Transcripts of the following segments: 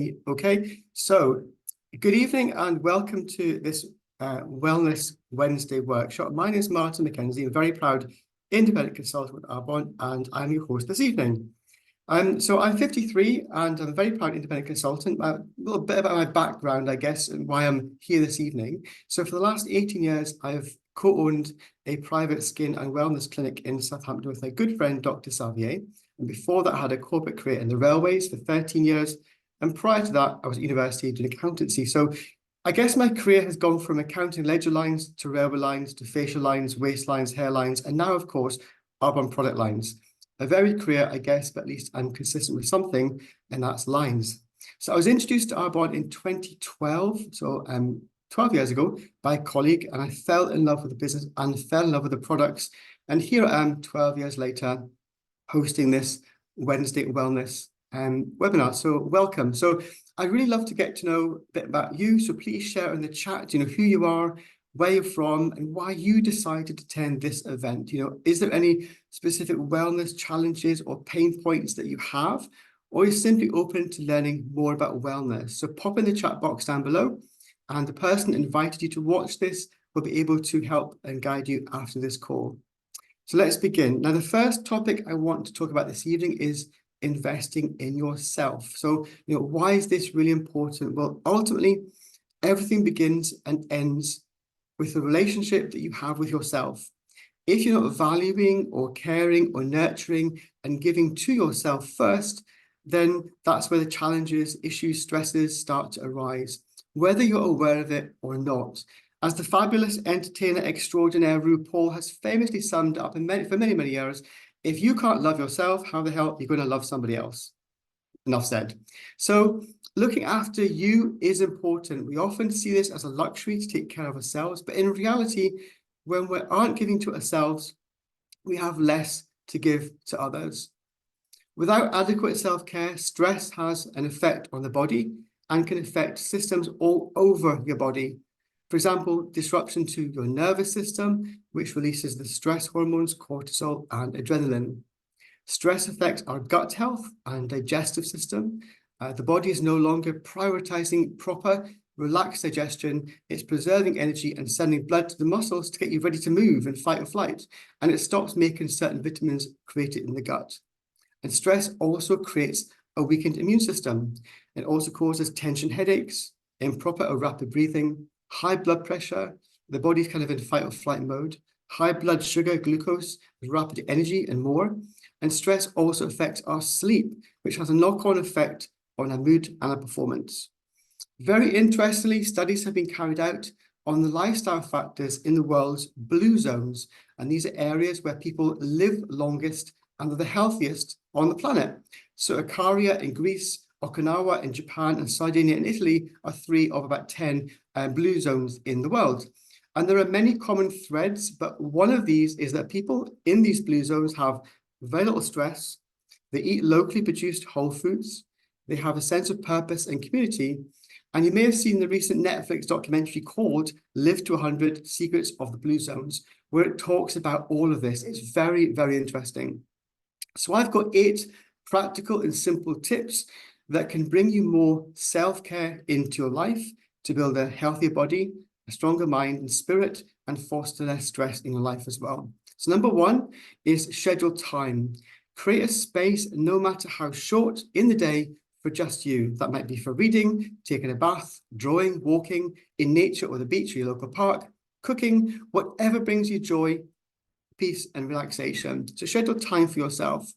Okay, so good evening and welcome to this Wellness Wednesday workshop. My name is Martin MacKenzie, a very proud independent consultant with Arbonne, and I'm your host this evening. So I'm 53 and I'm a very proud independent consultant. A little bit about my background, I guess, and why I'm here this evening. So for the last 18 years, I've co-owned a private skin and wellness clinic in Southampton with my good friend, Dr. Xavier. And before that, I had a corporate career in the railways for 13 years. And prior to that, I was at university doing accountancy. So I guess my career has gone from accounting ledger lines to railway lines to facial lines, waist lines, hairlines, and now, of course, Arbonne product lines. A varied career, I guess, but at least I'm consistent with something, and that's lines. So I was introduced to Arbonne in 2012, so 12 years ago, by a colleague, and I fell in love with the business and fell in love with the products. And here I am 12 years later, hosting this Wednesday Wellness webinar. So welcome. So I'd really love to get to know a bit about you. So please share in the chat, who you are, where you're from, and why you decided to attend this event. Is there any specific wellness challenges or pain points that you have, or you're simply open to learning more about wellness? So pop in the chat box down below, and the person invited you to watch this will be able to help and guide you after this call. So let's begin. Now, the first topic I want to talk about this evening is investing in yourself. So, why is this really important? Well, ultimately, everything begins and ends with the relationship that you have with yourself. If you're not valuing or caring or nurturing and giving to yourself first, then that's where the challenges, issues, stresses start to arise, whether you're aware of it or not. As the fabulous entertainer extraordinaire RuPaul has famously summed up for many, many years, if you can't love yourself, how the hell are you going to love somebody else? Enough said. So looking after you is important. We often see this as a luxury to take care of ourselves, but in reality, when we aren't giving to ourselves, we have less to give to others. Without adequate self-care, stress has an effect on the body and can affect systems all over your body. For example, disruption to your nervous system, which releases the stress hormones, cortisol and adrenaline. Stress affects our gut health and digestive system. The body is no longer prioritizing proper, relaxed digestion. It's preserving energy and sending blood to the muscles to get you ready to move and fight or flight. And it stops making certain vitamins created in the gut. And stress also creates a weakened immune system. It also causes tension headaches, improper or rapid breathing, high blood pressure, the body's kind of in fight or flight mode, high blood sugar, glucose, rapid energy, and more. And stress also affects our sleep, which has a knock-on effect on our mood and our performance. Very interestingly, studies have been carried out on the lifestyle factors in the world's blue zones. And these are areas where people live longest and are the healthiest on the planet. So Ikaria in Greece, Okinawa in Japan, and Sardinia in Italy are 3 of about 10 blue zones in the world. And there are many common threads, but one of these is that people in these blue zones have very little stress, they eat locally produced whole foods, they have a sense of purpose and community, and you may have seen the recent Netflix documentary called Live to 100 Secrets of the Blue Zones, where it talks about all of this. It's very, very interesting. So I've got 8 practical and simple tips that can bring you more self-care into your life to build a healthier body, a stronger mind and spirit, and foster less stress in your life as well. So number 1 is schedule time. Create a space, no matter how short, in the day for just you. That might be for reading, taking a bath, drawing, walking in nature or the beach or your local park, cooking, whatever brings you joy, peace and relaxation. So schedule time for yourself.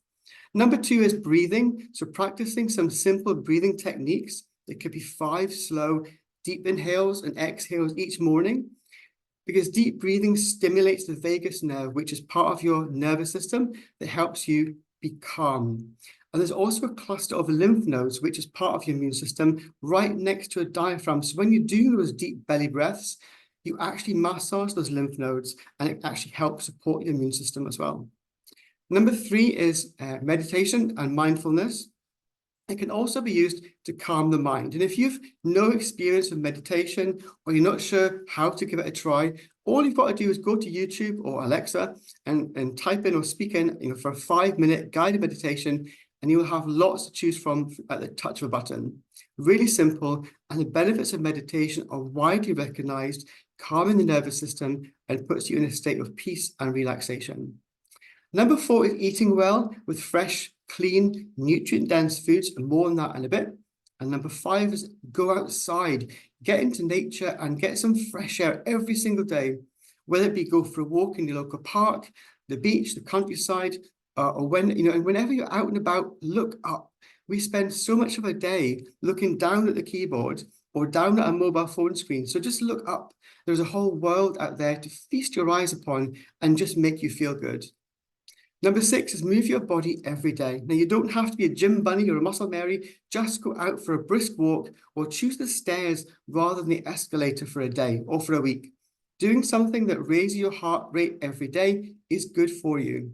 Number 2 is breathing. So practicing some simple breathing techniques. It could be 5 slow, deep inhales and exhales each morning, because deep breathing stimulates the vagus nerve, which is part of your nervous system that helps you be calm. And there's also a cluster of lymph nodes, which is part of your immune system, right next to a diaphragm. So when you do those deep belly breaths, you actually massage those lymph nodes, and it actually helps support your immune system as well. Number 3 is meditation and mindfulness. It can also be used to calm the mind. And if you've no experience with meditation, or you're not sure how to give it a try, all you've got to do is go to YouTube or Alexa and type in or speak in, for a 5-minute guided meditation, and you'll have lots to choose from at the touch of a button. really simple, and the benefits of meditation are widely recognized, calming the nervous system and puts you in a state of peace and relaxation. Number 4 is eating well with fresh, clean, nutrient-dense foods, and more on that in a bit. And number 5 is go outside, get into nature and get some fresh air every single day, whether it be go for a walk in your local park, the beach, the countryside, or whenever you're out and about, look up. We spend so much of our day looking down at the keyboard or down at a mobile phone screen. So just look up. There's a whole world out there to feast your eyes upon and just make you feel good. Number 6 is move your body every day. Now, you don't have to be a gym bunny or a muscle Mary. Just go out for a brisk walk or choose the stairs rather than the escalator for a day or for a week. Doing something that raises your heart rate every day is good for you.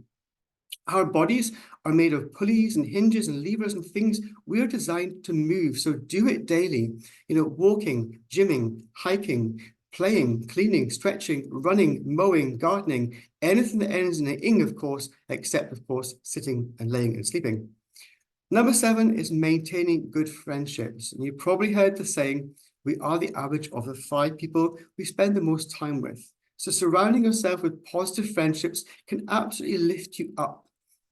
Our bodies are made of pulleys and hinges and levers and things. We're designed to move, so do it daily. Walking, gymming, hiking, playing, cleaning, stretching, running, mowing, gardening, anything that ends in an ing, of course, except, of course, sitting and laying and sleeping. Number 7 is maintaining good friendships. And you probably heard the saying, we are the average of the 5 people we spend the most time with. So surrounding yourself with positive friendships can absolutely lift you up.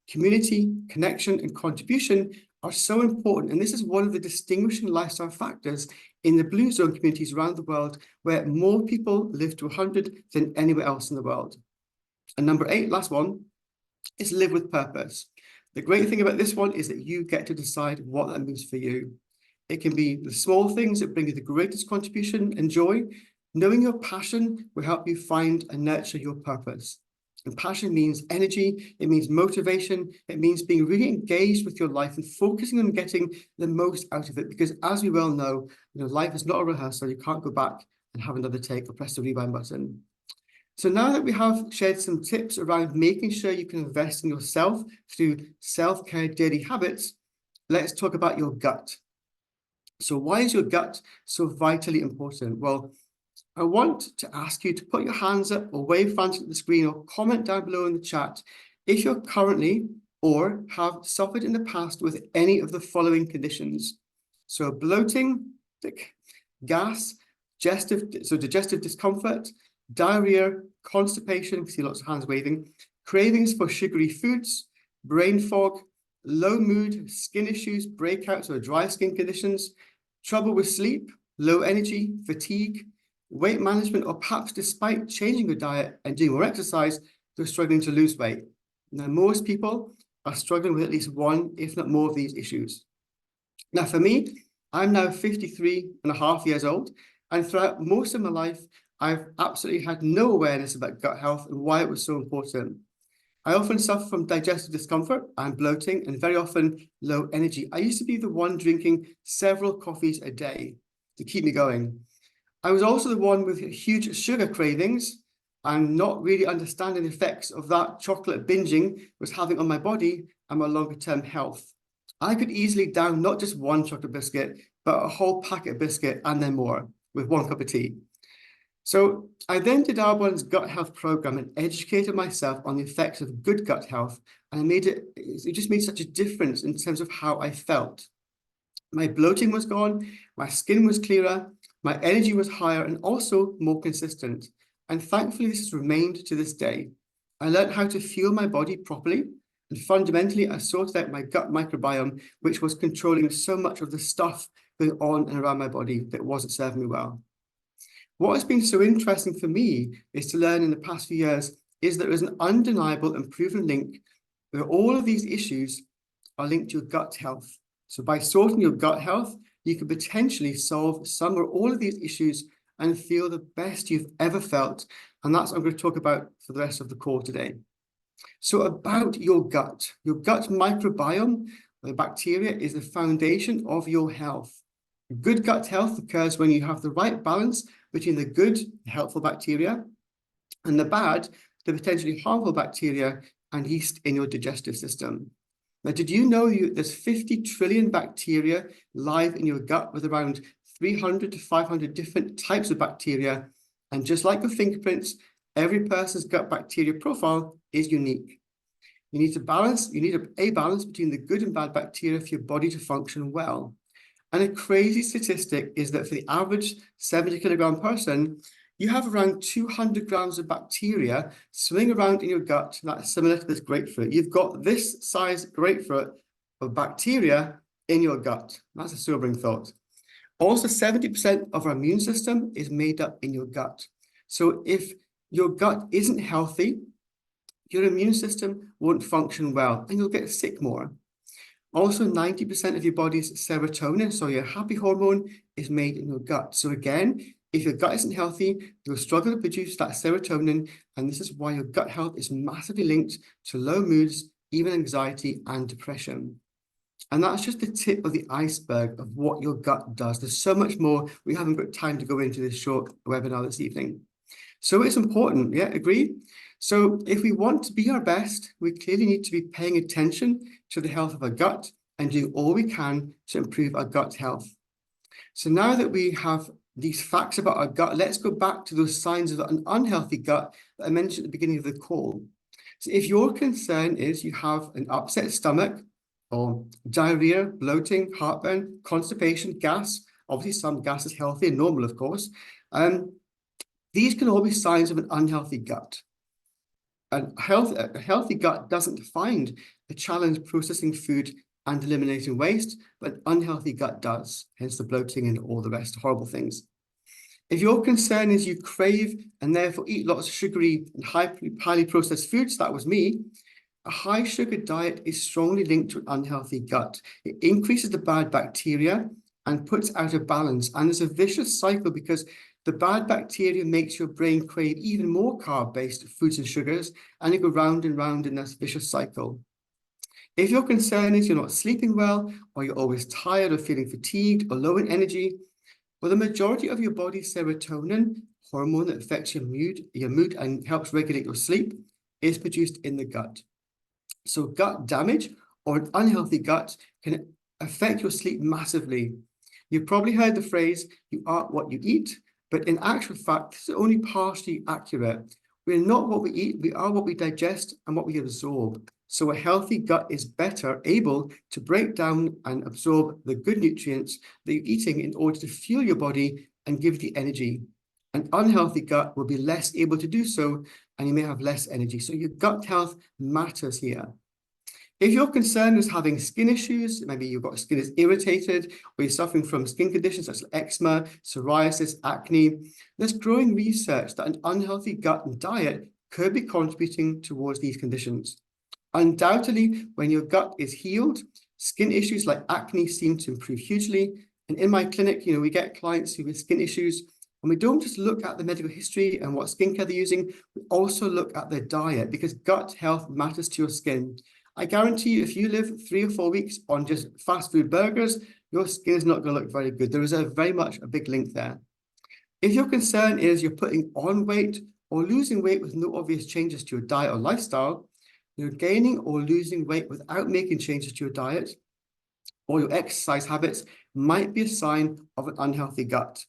Community, connection, and contribution are so important. And this is one of the distinguishing lifestyle factors in the Blue Zone communities around the world, where more people live to 100 than anywhere else in the world. And number 8, last one, is live with purpose. The great thing about this one is that you get to decide what that means for you. It can be the small things that bring you the greatest contribution and joy. Knowing your passion will help you find and nurture your purpose. And passion means energy, it means motivation, it means being really engaged with your life and focusing on getting the most out of it. Because as we well know, life is not a rehearsal. You can't go back and have another take or press the rewind button. So now that we have shared some tips around making sure you can invest in yourself through self-care daily habits, let's talk about your gut. So why is your gut so vitally important? Well, I want to ask you to put your hands up or wave frantically at the screen or comment down below in the chat if you're currently or have suffered in the past with any of the following conditions. So bloating, gas, digestive discomfort, diarrhea, constipation, we see lots of hands waving, cravings for sugary foods, brain fog, low mood, skin issues, breakouts or dry skin conditions, trouble with sleep, low energy, fatigue, weight management, or perhaps despite changing your diet and doing more exercise, they're struggling to lose weight. Now, most people are struggling with at least one, if not more, of these issues. Now, for me, I'm now 53.5 years old, and throughout most of my life, I've absolutely had no awareness about gut health and why it was so important. I often suffer from digestive discomfort and bloating, and very often low energy. I used to be the one drinking several coffees a day to keep me going. I was also the one with huge sugar cravings and not really understanding the effects of that chocolate binging was having on my body and my longer-term health. I could easily down not just one chocolate biscuit, but a whole packet of biscuit and then more with one cup of tea. So I then did Arbonne's gut health program and educated myself on the effects of good gut health, and it just made such a difference in terms of how I felt. My bloating was gone, my skin was clearer, my energy was higher and also more consistent. And thankfully, this has remained to this day. I learned how to fuel my body properly, and fundamentally, I sorted out my gut microbiome, which was controlling so much of the stuff going on and around my body that wasn't serving me well. What has been so interesting for me is to learn in the past few years is there is an undeniable and proven link where all of these issues are linked to your gut health. So by sorting your gut health, you could potentially solve some or all of these issues and feel the best you've ever felt. And that's what I'm going to talk about for the rest of the call today. So about your gut microbiome, the bacteria, is the foundation of your health. Good gut health occurs when you have the right balance between the good, helpful bacteria and the bad, the potentially harmful bacteria and yeast in your digestive system. Now, did you know there's 50 trillion bacteria live in your gut with around 300 to 500 different types of bacteria? And just like your fingerprints, every person's gut bacteria profile is unique. You need a balance between the good and bad bacteria for your body to function well. And a crazy statistic is that for the average 70-kilogram person, you have around 200 grams of bacteria swimming around in your gut. That's similar to this grapefruit. You've got this size grapefruit of bacteria in your gut. That's a sobering thought. Also, 70% of our immune system is made up in your gut. So if your gut isn't healthy, your immune system won't function well and you'll get sick more. Also, 90% of your body's serotonin, so your happy hormone, is made in your gut. So again, if your gut isn't healthy, you'll struggle to produce that serotonin, and this is why your gut health is massively linked to low moods, even anxiety and depression. And that's just the tip of the iceberg of what your gut does. There's so much more. We haven't got time to go into this short webinar this evening. So it's important, yeah, agree? So if we want to be our best, we clearly need to be paying attention to the health of our gut and doing all we can to improve our gut health. So now that we have these facts about our gut, let's go back to those signs of an unhealthy gut that I mentioned at the beginning of the call. So if your concern is you have an upset stomach or diarrhea, bloating, heartburn, constipation, gas, obviously some gas is healthy and normal, of course, these can all be signs of an unhealthy gut. A healthy gut doesn't find a challenge processing food and eliminating waste, but an unhealthy gut does, hence the bloating and all the rest, horrible things. If your concern is you crave and therefore eat lots of sugary and highly processed foods, that was me, a high sugar diet is strongly linked to an unhealthy gut. It increases the bad bacteria and puts out of balance. And there's a vicious cycle because the bad bacteria makes your brain crave even more carb-based foods and sugars, and you go round and round in this vicious cycle. If your concern is you're not sleeping well, or you're always tired or feeling fatigued or low in energy, well, the majority of your body's serotonin, hormone that affects your mood and helps regulate your sleep, is produced in the gut. So gut damage or an unhealthy gut can affect your sleep massively. You've probably heard the phrase, you are what you eat, but in actual fact, this is only partially accurate. We're not what we eat, we are what we digest and what we absorb. So a healthy gut is better able to break down and absorb the good nutrients that you're eating in order to fuel your body and give you the energy. An unhealthy gut will be less able to do so, and you may have less energy. So your gut health matters here. If your concern is having skin issues, maybe you've got skin is irritated, or you're suffering from skin conditions such as eczema, psoriasis, acne, there's growing research that an unhealthy gut and diet could be contributing towards these conditions. Undoubtedly, when your gut is healed, skin issues like acne seem to improve hugely. And in my clinic, we get clients who have skin issues, and we don't just look at the medical history and what skincare they're using, we also look at their diet because gut health matters to your skin. I guarantee you, if you live 3 or 4 weeks on just fast food burgers, your skin is not going to look very good. There is very much a big link there. If your concern is you're putting on weight or losing weight with no obvious changes to your diet or lifestyle, you're gaining or losing weight without making changes to your diet or your exercise habits might be a sign of an unhealthy gut.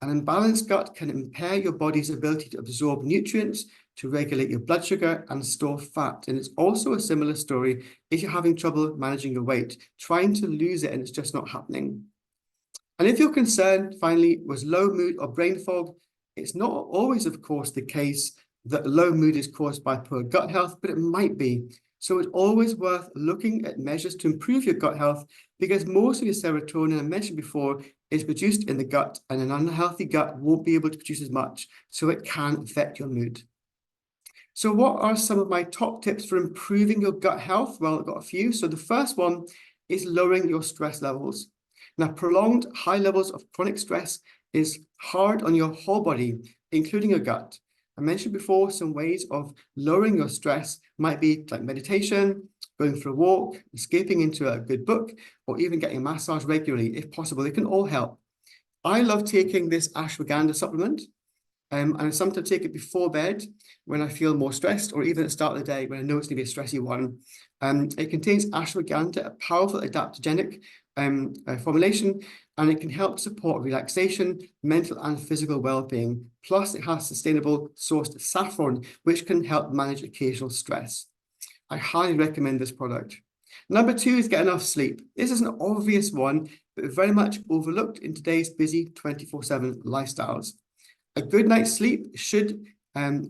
An imbalanced gut can impair your body's ability to absorb nutrients, to regulate your blood sugar and store fat. And it's also a similar story if you're having trouble managing your weight, trying to lose it and it's just not happening. And if your concern, finally, was low mood or brain fog, it's not always, of course, the case that low mood is caused by poor gut health, but it might be. So it's always worth looking at measures to improve your gut health because most of your serotonin, I mentioned before, is produced in the gut, and an unhealthy gut won't be able to produce as much, so it can affect your mood. So what are some of my top tips for improving your gut health? Well, I've got a few. So the first one is lowering your stress levels. Now, prolonged high levels of chronic stress is hard on your whole body, including your gut. I mentioned before some ways of lowering your stress might be like meditation, going for a walk, escaping into a good book, or even getting a massage regularly, if possible. They can all help. I love taking this ashwagandha supplement, and I sometimes take it before bed when I feel more stressed, or even at the start of the day when I know it's going to be a stressy one. It contains ashwagandha, a powerful adaptogenic formulation, and it can help support relaxation, mental and physical well-being. Plus, it has sustainable sourced saffron, which can help manage occasional stress. I highly recommend this product. Number 2 is get enough sleep. This is an obvious one. but very much overlooked in today's busy 24/7 lifestyles. A good night's sleep should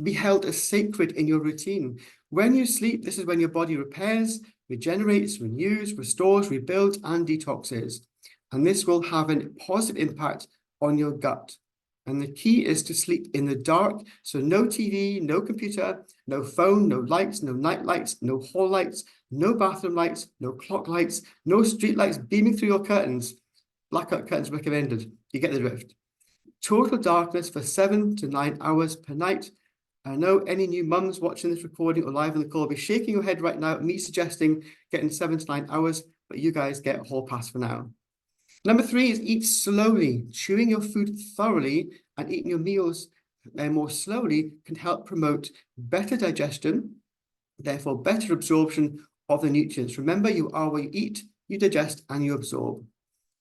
be held as sacred in your routine. When you sleep, this is when your body repairs, regenerates, renews, restores, rebuilds, and detoxes. And this will have a positive impact on your gut. And the key is to sleep in the dark. So no TV, no computer, no phone, no lights, no night lights, no hall lights, no bathroom lights, no clock lights, no street lights beaming through your curtains. Blackout curtains recommended. You get the drift. Total darkness for 7 to 9 hours per night. I know any new mums watching this recording or live on the call will be shaking your head right now at me suggesting getting 7 to 9 hours, but you guys get a hall pass for now. Number 3 is eat slowly. Chewing your food thoroughly and eating your meals more slowly can help promote better digestion, therefore better absorption of the nutrients. Remember, you are what you eat, you digest, and you absorb.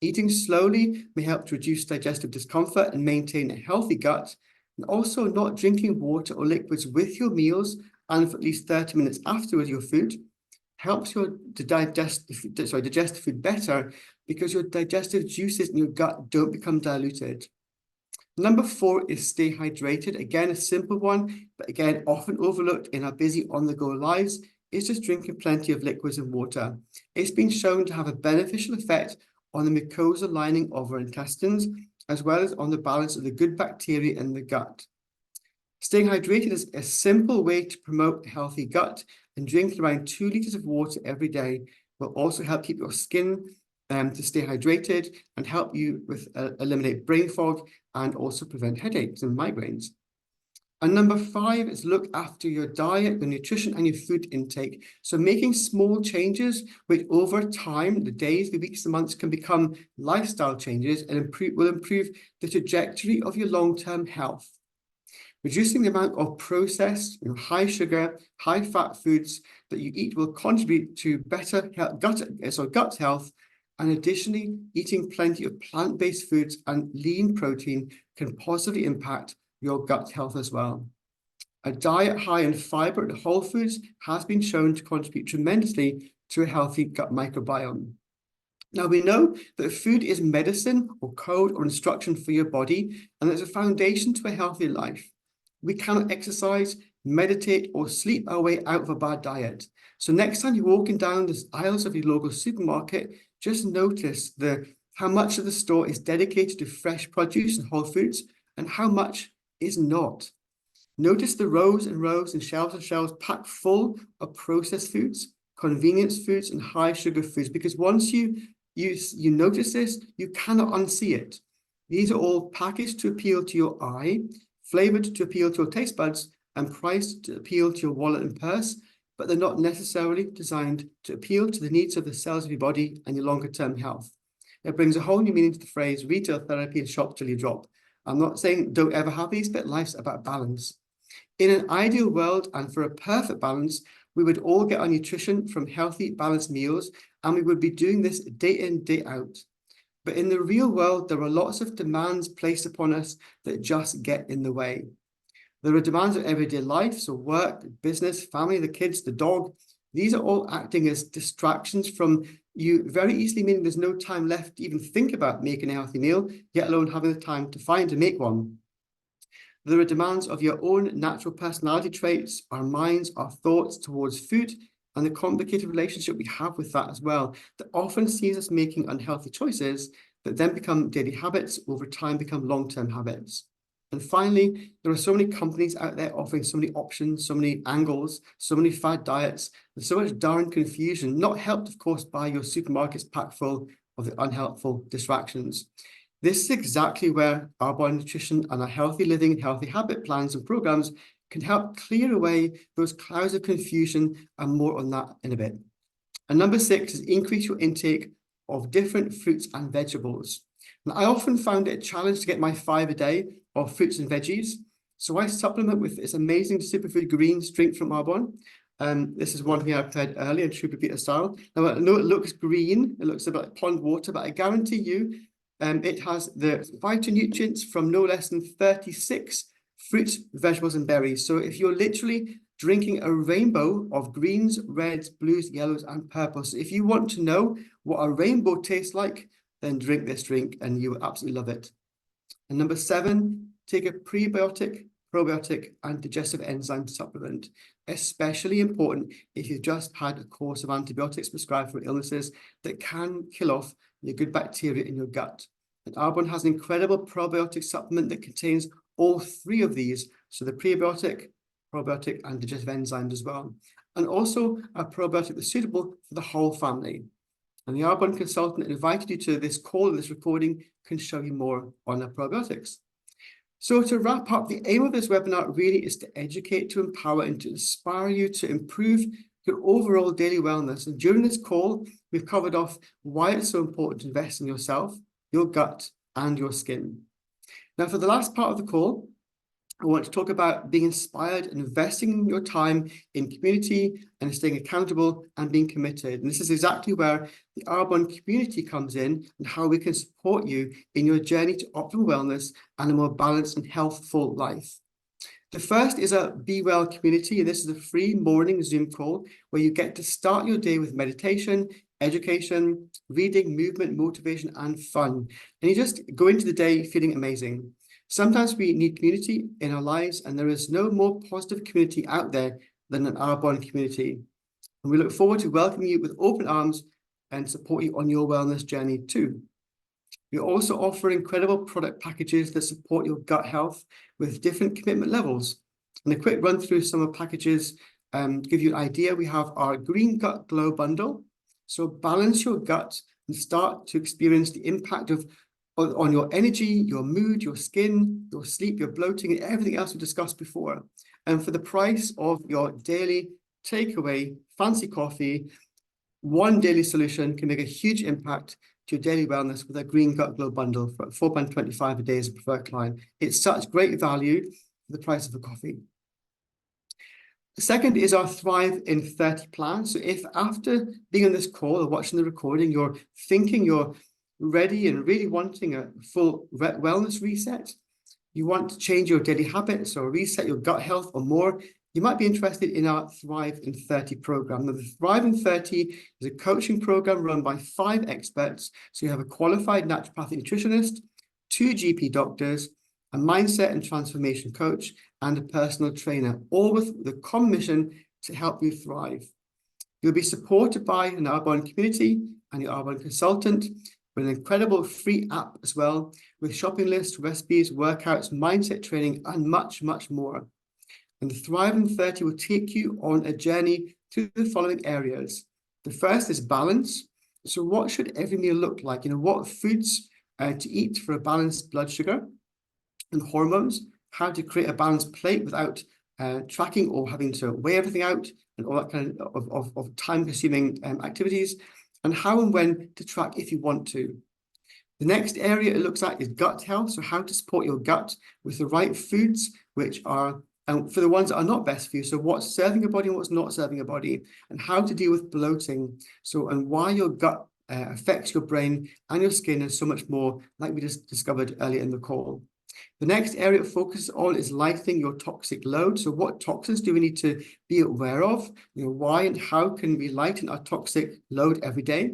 Eating slowly may help to reduce digestive discomfort and maintain a healthy gut. And also, not drinking water or liquids with your meals and for at least 30 minutes afterwards your food helps you to digest the food better, because your digestive juices in your gut don't become diluted. Number 4 is stay hydrated. Again, a simple one, but again, often overlooked in our busy on-the-go lives, is just drinking plenty of liquids and water. It's been shown to have a beneficial effect on the mucosal lining of our intestines, as well as on the balance of the good bacteria in the gut. Staying hydrated is a simple way to promote a healthy gut, and drinking around 2 liters of water every day will also help keep your skin to stay hydrated and help you with eliminate brain fog and also prevent headaches and migraines. And number 5 is look after your diet, your nutrition, and your food intake. So making small changes, which over time, the days, the weeks, the months, can become lifestyle changes and will improve the trajectory of your long-term health. Reducing the amount of processed, high sugar, high fat foods that you eat will contribute to better gut health. And additionally, eating plenty of plant-based foods and lean protein can positively impact your gut health as well. A diet high in fiber and whole foods has been shown to contribute tremendously to a healthy gut microbiome. Now, we know that food is medicine or code or instruction for your body, and it's a foundation to a healthy life. We cannot exercise, meditate, or sleep our way out of a bad diet. So next time you're walking down the aisles of your local supermarket, just notice how much of the store is dedicated to fresh produce and whole foods and how much is not. Notice the rows and rows and shelves packed full of processed foods, convenience foods, and high sugar foods, because once you notice this, you cannot unsee it. These are all packaged to appeal to your eye, flavored to appeal to your taste buds, and priced to appeal to your wallet and purse, but they're not necessarily designed to appeal to the needs of the cells of your body and your longer-term health. It brings a whole new meaning to the phrase retail therapy and shop till you drop. I'm not saying don't ever have these, but life's about balance. In an ideal world and for a perfect balance, we would all get our nutrition from healthy, balanced meals, and we would be doing this day in, day out. But in the real world, there are lots of demands placed upon us that just get in the way. There are demands of everyday life, so work, business, family, the kids, the dog. These are all acting as distractions from you, very easily meaning there's no time left to even think about making a healthy meal, yet alone having the time to find and make one. There are demands of your own natural personality traits, our minds, our thoughts towards food, and the complicated relationship we have with that as well, that often sees us making unhealthy choices that then become daily habits, over time become long-term habits. And finally, there are so many companies out there offering so many options, so many angles, so many fad diets, and so much darn confusion, not helped, of course, by your supermarkets packed full of the unhelpful distractions. This is exactly where our body nutrition and our healthy living and healthy habit plans and programs can help clear away those clouds of confusion, and more on that in a bit. And number 6 is increase your intake of different fruits and vegetables. Now, I often found it a challenge to get my 5 a day of fruits and veggies. So I supplement with this amazing superfood greens drink from Arbonne. This is one thing I prepared earlier in true Pepita style. Now, I know it looks green, it looks a bit like pond water, but I guarantee you it has the phytonutrients from no less than 36 fruits, vegetables, and berries. So if you're literally drinking a rainbow of greens, reds, blues, yellows, and purples, if you want to know what a rainbow tastes like, then drink this drink and you will absolutely love it. And number 7, take a prebiotic, probiotic, and digestive enzyme supplement, especially important if you've just had a course of antibiotics prescribed for illnesses that can kill off your good bacteria in your gut. And Arbonne has an incredible probiotic supplement that contains all 3 of these, so the prebiotic, probiotic, and digestive enzymes as well, and also a probiotic that's suitable for the whole family. And the Arbonne consultant invited you to this call, this recording, can show you more on our probiotics. So to wrap up, the aim of this webinar really is to educate, to empower, and to inspire you to improve your overall daily wellness. And during this call, we've covered off why it's so important to invest in yourself, your gut, and your skin. Now, for the last part of the call, I want to talk about being inspired and investing your time in community and staying accountable and being committed. And this is exactly where the Arbonne community comes in and how we can support you in your journey to optimal wellness and a more balanced and healthful life. The first is a Be Well community, and this is a free morning Zoom call where you get to start your day with meditation, education, reading, movement, motivation, and fun. And you just go into the day feeling amazing. Sometimes we need community in our lives, and there is no more positive community out there than an Arbonne community. And we look forward to welcoming you with open arms and support you on your wellness journey too. We also offer incredible product packages that support your gut health with different commitment levels. And a quick run through some of the packages to give you an idea. We have our Green Gut Glow bundle. So balance your gut and start to experience the impact on your energy, your mood, your skin, your sleep, your bloating, and everything else we discussed before. And for the price of your daily takeaway fancy coffee, one daily solution can make a huge impact to your daily wellness with a Green Gut Glow bundle for £4.25 a day as a preferred client. It's such great value for the price of a coffee. The second is our Thrive in 30 plan. So if after being on this call or watching the recording, you're thinking you're ready and really wanting a full wellness reset, you want to change your daily habits or reset your gut health or more, you might be interested in our Thrive in 30 program. Now, the Thrive in 30 is a coaching program run by 5 experts. So you have a qualified naturopathic nutritionist, 2 GP doctors, a mindset and transformation coach, and a personal trainer, all with the common mission to help you thrive. You'll be supported by an Arbonne community and your Arbonne consultant, with an incredible free app as well, with shopping lists, recipes, workouts, mindset training, and much, much more. And the Thrive in 30 will take you on a journey through the following areas. The first is balance. So what should every meal look like? What foods to eat for a balanced blood sugar and hormones, how to create a balanced plate without tracking or having to weigh everything out and all that kind of time-consuming activities, and how and when to track if you want to. The next area it looks at is gut health, so how to support your gut with the right foods, which are for the ones that are not best for you, so what's serving your body and what's not serving your body, and how to deal with bloating, and why your gut affects your brain and your skin and so much more, like we just discovered earlier in the call. The next area it focuses on is lightening your toxic load. So what toxins do we need to be aware of? Why and how can we lighten our toxic load every day?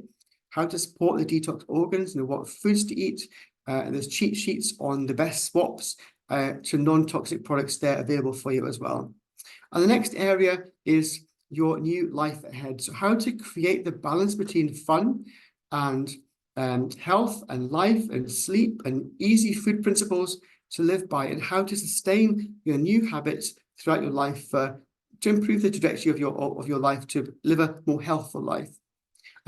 How to support the detox organs, what foods to eat. And there's cheat sheets on the best swaps to non-toxic products there available for you as well. And the next area is your new life ahead. So how to create the balance between fun and health and life and sleep and easy food principles to live by, and how to sustain your new habits throughout your life to improve the trajectory of your life to live a more healthful life.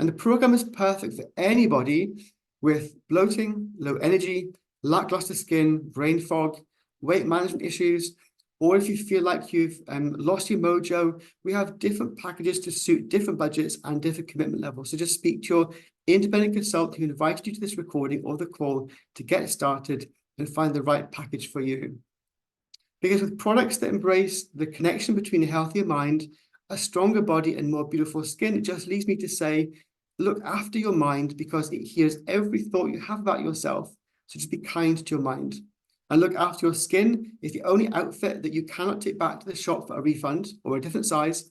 And the program is perfect for anybody with bloating, low energy, lackluster skin, brain fog, weight management issues, or if you feel like you've lost your mojo. We have different packages to suit different budgets and different commitment levels. So just speak to your independent consultant who invited you to this recording or the call to get started and find the right package for you. Because with products that embrace the connection between a healthier mind, a stronger body, and more beautiful skin, it just leads me to say, look after your mind, because it hears every thought you have about yourself. So just be kind to your mind. And look after your skin. It's the only outfit that you cannot take back to the shop for a refund or a different size.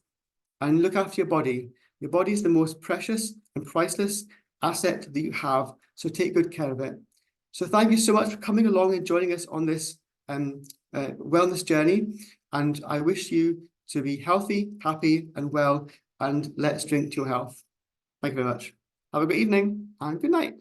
And look after your body. Your body is the most precious and priceless asset that you have. So take good care of it. So thank you so much for coming along and joining us on this wellness journey. And I wish you to be healthy, happy, and well. And let's drink to your health. Thank you very much. Have a good evening and good night.